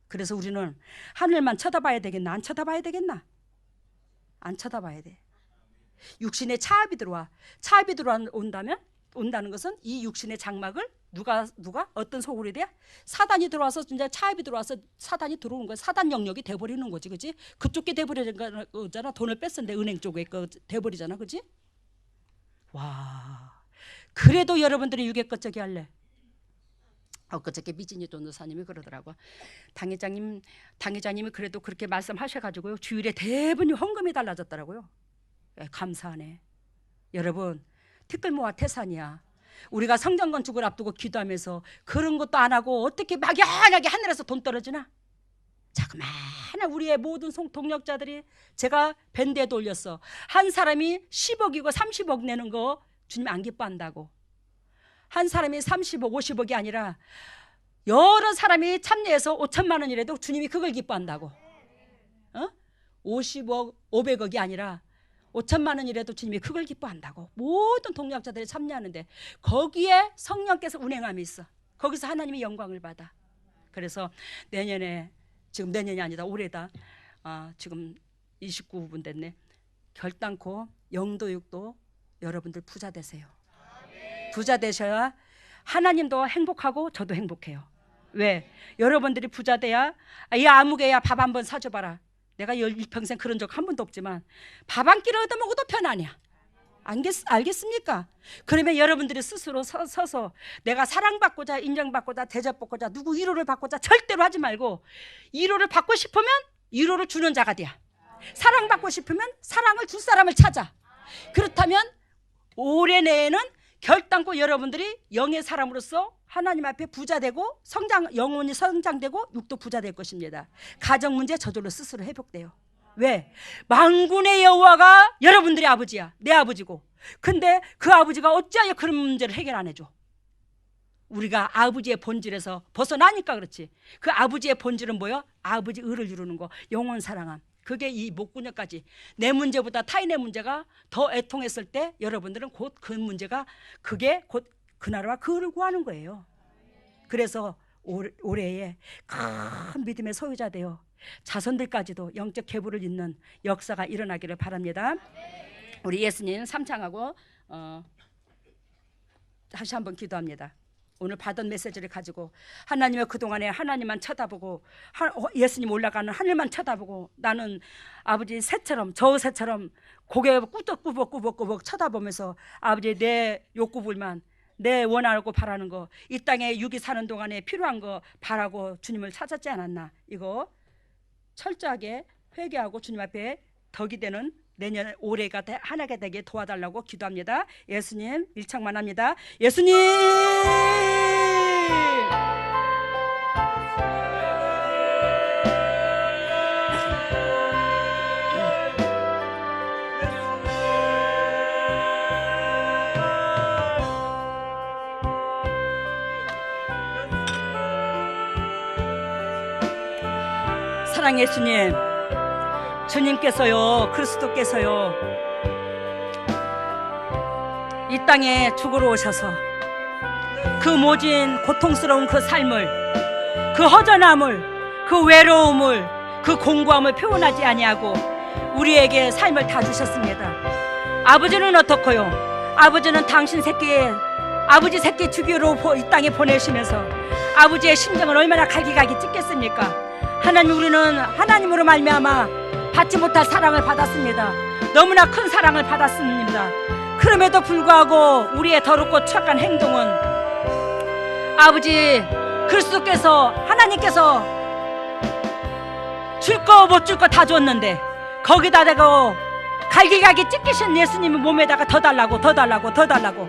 그래서 우리는 하늘만 쳐다봐야 되겠나? 안 쳐다봐야 되겠나? 안 쳐다봐야 돼. 육신의 차압이 들어와. 차압이 온다는 것은 이 육신의 장막을 누가 어떤 소굴이 돼? 사단이 들어와서 이제 차압이 들어와서 사단이 들어오는 거야. 사단 영역이 돼버리는 거지, 그지? 그쪽에 돼버리는 거잖아. 돈을 뺐었는데 은행 쪽에 돼버리잖아, 그지? 와, 그래도 여러분들이 유괴껏저기 할래. 엊그저께 미진이 전도사님이 그러더라고. 당회장님이 그래도 그렇게 말씀하셔가지고요. 주일에 대부분 헌금이 달라졌더라고요. 감사하네. 여러분 티끌모아 태산이야. 우리가 성전 건축을 앞두고 기도하면서 그런 것도 안 하고 어떻게 막연하게 하늘에서 돈 떨어지나? 자그마한 우리의 모든 동력자들이 제가 밴드에도 올렸어. 한 사람이 10억이고 30억 내는 거 주님 안 기뻐한다고. 한 사람이 30억 50억이 아니라 여러 사람이 참여해서 5천만 원이라도 주님이 그걸 기뻐한다고. 50억 500억이 아니라 5천만 원이라도 주님이 그걸 기뻐한다고. 모든 동력자들이 참여하는데 거기에 성령께서 운행함이 있어. 거기서 하나님이 영광을 받아. 그래서 내년에, 지금 내년이 아니다 올해다, 지금 29분 됐네. 결단코 영도육도 여러분들 부자 되세요. 부자 되셔야 하나님도 행복하고 저도 행복해요. 왜? 여러분들이 부자 돼야 이 아무개야 밥 한번 사줘봐라. 내가 일평생 그런 적 한 번도 없지만 밥 한 끼를 얻어먹어도 편하냐? 알겠습니까? 그러면 여러분들이 스스로 서서 내가 사랑받고자 인정받고자 대접받고자 누구 위로를 받고자 절대로 하지 말고, 위로를 받고 싶으면 위로를 주는 자가 돼야. 사랑받고 싶으면 사랑을 줄 사람을 찾아. 그렇다면 올해 내에는 결단코 여러분들이 영의 사람으로서 하나님 앞에 부자 되고 영혼이 성장되고 육도 부자 될 것입니다. 가정 문제 저절로 스스로 회복돼요. 왜? 만군의 여호와가 여러분들의 아버지야. 내 아버지고. 근데 그 아버지가 어찌하여 그런 문제를 해결 안 해줘? 우리가 아버지의 본질에서 벗어나니까 그렇지. 그 아버지의 본질은 뭐야? 아버지 의를 이루는 거, 영혼 사랑함. 그게 이 목구녕까지. 내 문제보다 타인의 문제가 더 애통했을 때 여러분들은 곧 그 문제가 그게 곧 그나라와 그를 구하는 거예요. 그래서 올해에 큰 믿음의 소유자 되어 자손들까지도 영적 계보를 잇는 역사가 일어나기를 바랍니다. 우리 예수님 삼창하고 다시 한번 기도합니다. 오늘 받은 메시지를 가지고 하나님의 그동안에 하나님만 쳐다보고 예수님 올라가는 하늘만 쳐다보고 나는 아버지 새처럼 저새처럼 고개 꾸벅꾸벅 쳐다보면서 아버지 내 욕구불만 내 원하고 바라는 거, 이 땅에 육이 사는 동안에 필요한 거 바라고 주님을 찾았지 않았나? 이거 철저하게 회개하고 주님 앞에 덕이 되는 내년 올해가 하나가 되게 도와달라고 기도합니다. 예수님 일창만 합니다. 예수님 사랑 예수님, 주님께서요, 그리스도께서요 이 땅에 죽으러 오셔서 그 모진 고통스러운 그 삶을, 그 허전함을, 그 외로움을, 그 공고함을 표현하지 아니하고 우리에게 삶을 다 주셨습니다. 아버지는 어떻고요? 아버지는 당신 새끼, 아버지 새끼 죽이러 이 땅에 보내시면서 아버지의 심정을 얼마나 갈기갈기 찢겠습니까? 하나님, 우리는 하나님으로 말미암아 받지 못할 사랑을 받았습니다. 너무나 큰 사랑을 받았습니다. 그럼에도 불구하고 우리의 더럽고 추악한 행동은 아버지 그리스도께서, 하나님께서 줄 거 못 줄 거 다 줬는데 거기다 대고 갈기갈기 찢기신 예수님의 몸에다가 더 달라고 더 달라고 더 달라고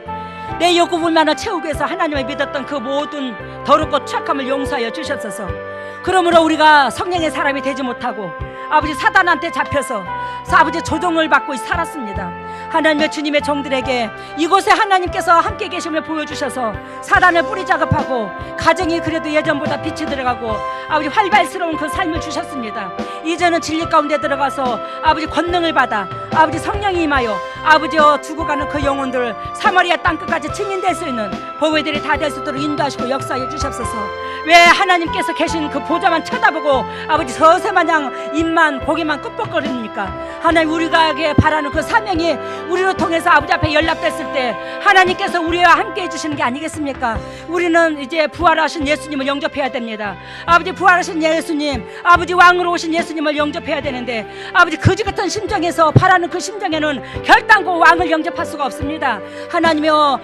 내 욕구불만을 채우기 위해서 하나님을 믿었던 그 모든 더럽고 추악함을 용서하여 주셨소서. 그러므로 우리가 성령의 사람이 되지 못하고 아버지 사단한테 잡혀서 아버지 조종을 받고 살았습니다. 하나님의 주님의 종들에게 이곳에 하나님께서 함께 계심을 보여주셔서 사단을 뿌리 작업하고 가정이 그래도 예전보다 빛이 들어가고 아버지 활발스러운 그 삶을 주셨습니다. 이제는 진리 가운데 들어가서 아버지 권능을 받아 아버지 성령이 임하여 아버지여 죽어가는 그 영혼들을 사마리아 땅끝까지 증인될 수 있는 보배들이 다 될 수 있도록 인도하시고 역사해 주셨소서. 왜 하나님께서 계신 그 보좌만 쳐다보고 아버지 서세마냥 입만 고개만 끄뻑거립니까? 하나님, 우리가 바라는 그 사명이 우리로 통해서 아버지 앞에 연락됐을 때 하나님께서 우리와 함께 해주시는 게 아니겠습니까? 우리는 이제 부활하신 예수님을 영접해야 됩니다. 아버지 부활하신 예수님, 아버지 왕으로 오신 예수님을 영접해야 되는데 아버지 거지 같은 심정에서 바라는 그 심정에는 결단코 왕을 영접할 수가 없습니다. 하나님여,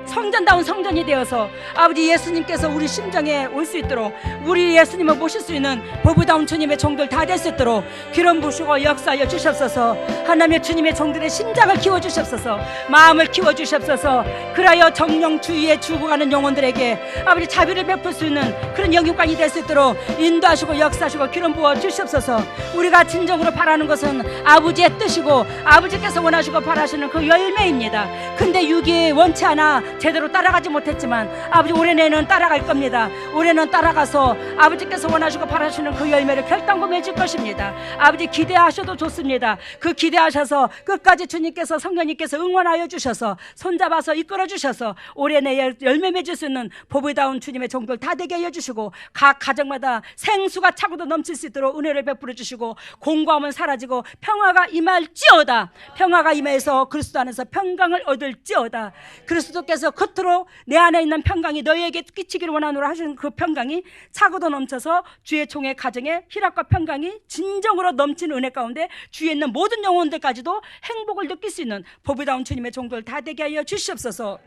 성전다운 성전이 되어서 아버지 예수님께서 우리 심정에 올 수 있도록 우리 예수님을 모실 수 있는 보부다운 주님의 종들 다 될 수 있도록 기름 부으시고 역사하여 주시옵소서. 하나님의 주님의 종들의 심장을 키워주시옵소서. 마음을 키워주시옵소서. 그라여 정령 주위에 죽어가는 영혼들에게 아버지 자비를 베풀 수 있는 그런 영육관이 될 수 있도록 인도하시고 역사하시고 기름 부어 주시옵소서. 우리가 진정으로 바라는 것은 아버지의 뜻이고 아버지께서 원하시고 바라시는 그 열매입니다. 근데 육이 원치 않아 제대로 따라가지 못했지만 아버지 올해 내는 따라갈 겁니다. 올해는 따라가서 아버지께서 원하시고 바라시는 그 열매를 결단코 맺을 것입니다. 아버지 기대하셔도 좋습니다. 그 기대하셔서 끝까지 주님께서 성령님께서 응원하여 주셔서 손잡아서 이끌어 주셔서 올해 내에 열매 맺을 수 있는 보배다운 주님의 종들 다 되게 하여 주시고 각 가정마다 생수가 차고도 넘칠 수 있도록 은혜를 베풀어 주시고 공고함은 사라지고 평화가 임할지어다. 평화가 임해서 그리스도 안에서 평강을 얻을지어다. 그리스도께서 겉으로 내 안에 있는 평강이 너희에게 끼치기를 원하노라 하시는 그 평강이 차고도 넘쳐서 주의 종의 가정에 희락과 평강이 진정으로 넘치는 은혜 가운데 주위에 있는 모든 영혼들까지도 행복을 느낄 수 있는 보배다운 주님의 종들 다 되게 하여 주시옵소서.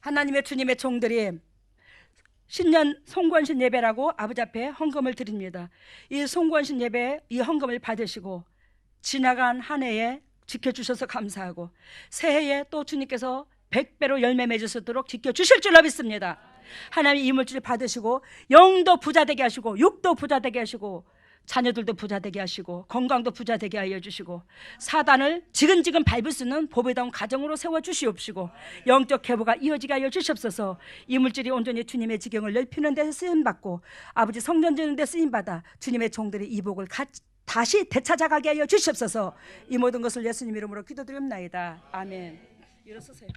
하나님의 주님의 종들이 신년 송구헌신 예배라고 아버지 앞에 헌금을 드립니다. 이 송구헌신 예배, 이 헌금을 받으시고 지나간 한 해에 지켜주셔서 감사하고 새해에 또 주님께서 100배로 열매 맺을 수 있도록 지켜주실 줄로 믿습니다. 하나님 이 물질을 받으시고 영도 부자되게 하시고 육도 부자되게 하시고 자녀들도 부자되게 하시고 건강도 부자되게 하여 주시고 사단을 지근지근 밟을 수 있는 보배다운 가정으로 세워주시옵시고 영적 계보가 이어지게 하여 주시옵소서. 이 물질이 온전히 주님의 지경을 넓히는 데 쓰임받고 아버지 성전 짓는 데 쓰임받아 주님의 종들의 이복을 다시 되찾아가게 하여 주시옵소서. 이 모든 것을 예수님 이름으로 기도드립나이다. 아멘. 일어서세요.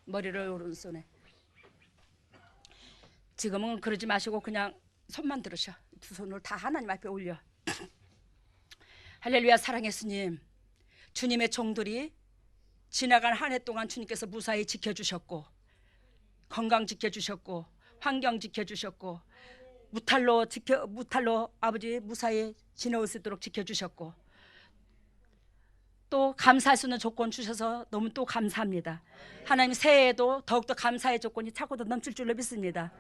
머리를 오른손에. 지금은 그러지 마시고 그냥 손만 들으셔. 두 손을 다 하나님 앞에 올려. 할렐루야. 사랑의 주님, 주님의 종들이 지나간 한 해 동안 주님께서 무사히 지켜주셨고 건강 지켜주셨고 환경 지켜주셨고 무탈로 아버지 무사히 지내올 수 있도록 지켜주셨고 또 감사할 수 있는 조건 주셔서 너무 또 감사합니다. 하나님 새해에도 더욱더 감사의 조건이 차고도 넘칠 줄로 믿습니다.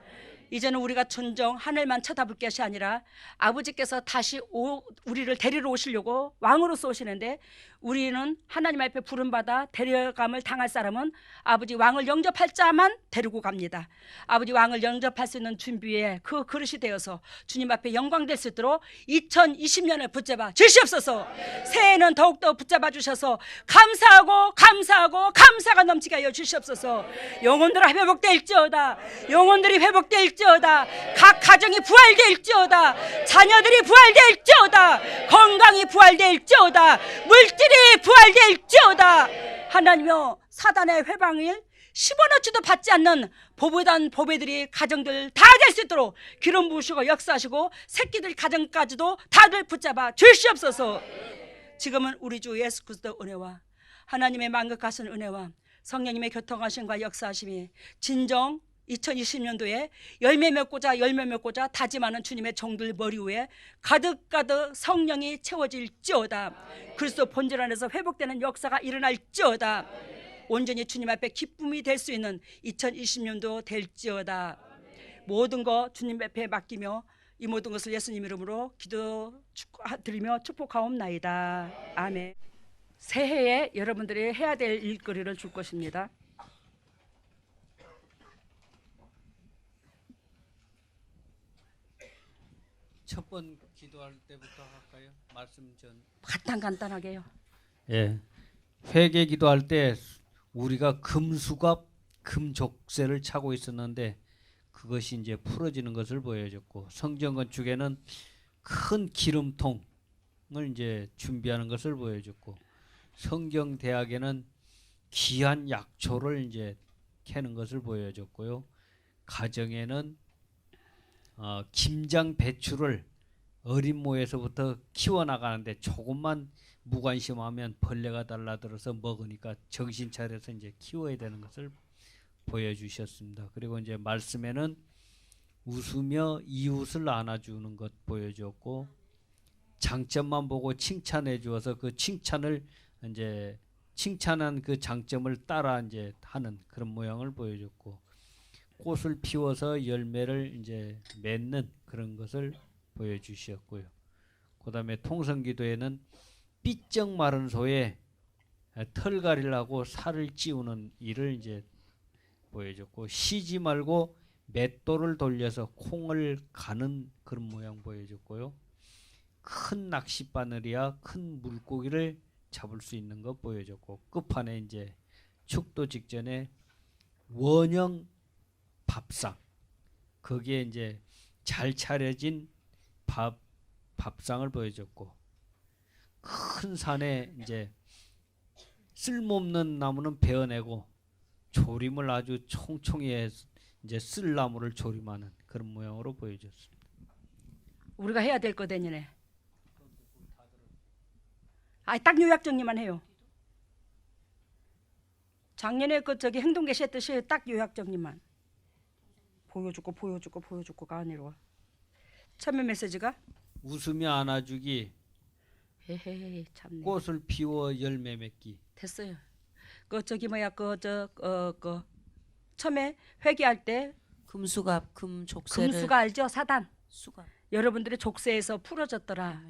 이제는 우리가純정 하늘만 쳐다볼 것이 아니라 아버지께서 다시 우리를 데리러 오시려고 왕으로서 오시는데, 우리는 하나님 앞에 부름받아 데려감을 당할 사람은 아버지 왕을 영접할 자만 데리고 갑니다. 아버지 왕을 영접할 수 있는 준비에 그 그릇이 되어서 주님 앞에 영광될 수 있도록 2020년을 붙잡아 주시옵소서. 새해는 더욱더 붙잡아 주셔서 감사하고 감사하고 감사가 넘치게 하여 주시옵소서. 영혼들이 회복될지어다. 영혼들이 회복될지어다. 각 가정이 부활될지어다. 자녀들이 부활될지어다. 건강이 부활될지어다. 물질이 부활될지어다. 하나님여, 사단의 회방일 10원어치도 받지 않는 보배단 보배들이 가정들 다 될 수 있도록 기름 부으시고 역사하시고 새끼들 가정까지도 다들 붙잡아 주시옵소서. 지금은 우리 주 예수 그리스도 은혜와 하나님의 만극하신 은혜와 성령님의 교통하심과 역사하심이 진정 2020년도에 열매 맺고자 다짐하는 주님의 종들 머리 위에 가득가득 성령이 채워질지어다. 그리스도 본질 안에서 회복되는 역사가 일어날지어다. 온전히 주님 앞에 기쁨이 될 수 있는 2020년도 될지어다. 모든 것 주님 앞에 맡기며 이 모든 것을 예수님 이름으로 기도드리며 축복하옵나이다. 아멘. 새해에 여러분들이 해야 될 일거리를 줄 것입니다. 첫 번 기도할 때부터 할까요? 말씀 전. 간단하게요. 예. 회개 기도할 때 우리가 금수갑, 금족쇄를 차고 있었는데 그것이 이제 풀어지는 것을 보여줬고, 성전 건축에는 큰 기름통을 이제 준비하는 것을 보여줬고, 성경 대학에는 귀한 약초를 이제 캐는 것을 보여줬고요. 가정에는 김장 배추를 어린 모에서부터 키워나가는데 조금만 무관심하면 벌레가 달라들어서 먹으니까 정신 차려서 이제 키워야 되는 것을 보여주셨습니다. 그리고 이제 말씀에는 웃으며 이웃을 안아주는 것 보여주었고, 장점만 보고 칭찬해 주어서 그 칭찬을 이제 칭찬한 그 장점을 따라 이제 하는 그런 모양을 보여줬고, 꽃을 피워서 열매를 이제 맺는 그런 것을 보여주셨고요. 그다음에 통성기도에는 삐쩍 마른 소에 털갈이를 하고 살을 찌우는 일을 이제 보여줬고, 쉬지 말고 맷돌을 돌려서 콩을 가는 그런 모양 보여줬고요. 큰 낚싯바늘이야 큰 물고기를 잡을 수 있는 거 보여줬고, 끝판에 이제 축도 직전에 원형 밥상, 거기에 이제 잘 차려진 밥상을 보여줬고, 큰 산에 이제 쓸모없는 나무는 베어내고 조림을 아주 총총히 해서 이제 쓸 나무를 조림하는 그런 모양으로 보여줬습니다. 우리가 해야 될 거 되니네. 딱 요약 정리만 해요. 작년에 그 저기 행동 계시했듯이 딱 요약 정리만. 보여주고가 아니라 참여 메시지가 웃으며 안아주기, 헤헤 참네. 꽃을 피워 열매 맺기. 됐어요. 그 저기 뭐야 처음에 회개할 때 금수갑, 금족쇄를 금수가 알죠? 사단. 수갑. 여러분들의 족쇄에서 풀어졌더라.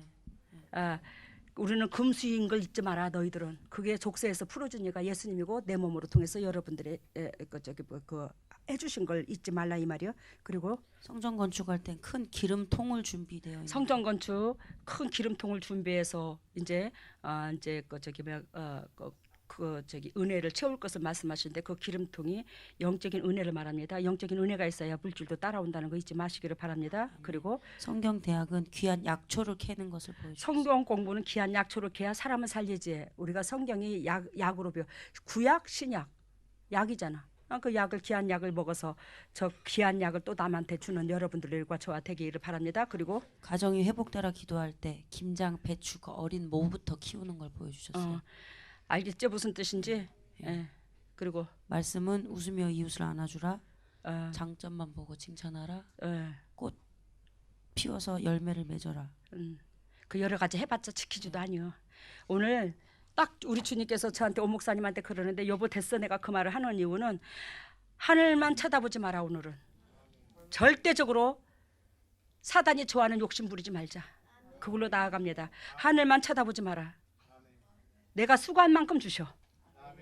우리는 금수인 걸 잊지 마라 너희들은. 그게 족쇄에서 풀어준 이가 예수님이고 내 몸으로 통해서 여러분들의 해주신 걸 잊지 말라 이 말이요. 그리고 성전 건축할 땐 큰 기름통을 준비되어 있는. 성전 건축 큰 기름통을 준비해서 이제 은혜를 채울 것을 말씀하시는데, 그 기름통이 영적인 은혜를 말합니다. 영적인 은혜가 있어야 물질도 따라온다는 거 잊지 마시기를 바랍니다. 그리고 성경 대학은 귀한 약초를 캐는 것을 보여줍니다. 성경 공부는 귀한 약초를 캐야 사람을 살리지. 우리가 성경이 약으로 배워. 구약, 신약, 약이잖아. 그 약을 귀한 약을 먹어서 저 귀한 약을 또 남한테 주는 여러분들과 저와 되기를 바랍니다. 그리고 가정이 회복되라 기도할 때 김장, 배추 그 어린 모부터 키우는 걸 보여주셨어요. 알겠죠 무슨 뜻인지. 예. 그리고 말씀은 웃으며 이웃을 안아주라. 장점만 보고 칭찬하라. 꽃 피워서 열매를 맺어라. 그 여러 가지 해봤자 지키지도 아니요. 오늘 딱 우리 주님께서 저한테 오 목사님한테 그러는데 여보 됐어 내가 그 말을 하는 이유는 하늘만 쳐다보지 마라. 오늘은 절대적으로 사단이 좋아하는 욕심 부리지 말자. 그걸로 나아갑니다. 하늘만 쳐다보지 마라. 내가 수고한 만큼 주셔.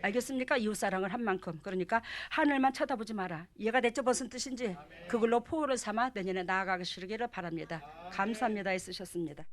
알겠습니까? 이웃사랑을 한 만큼. 그러니까 하늘만 쳐다보지 마라. 이해가 됐죠? 무슨 뜻인지. 그걸로 포효를 삼아 내년에 나아가시기를 바랍니다. 감사합니다. 애쓰셨습니다.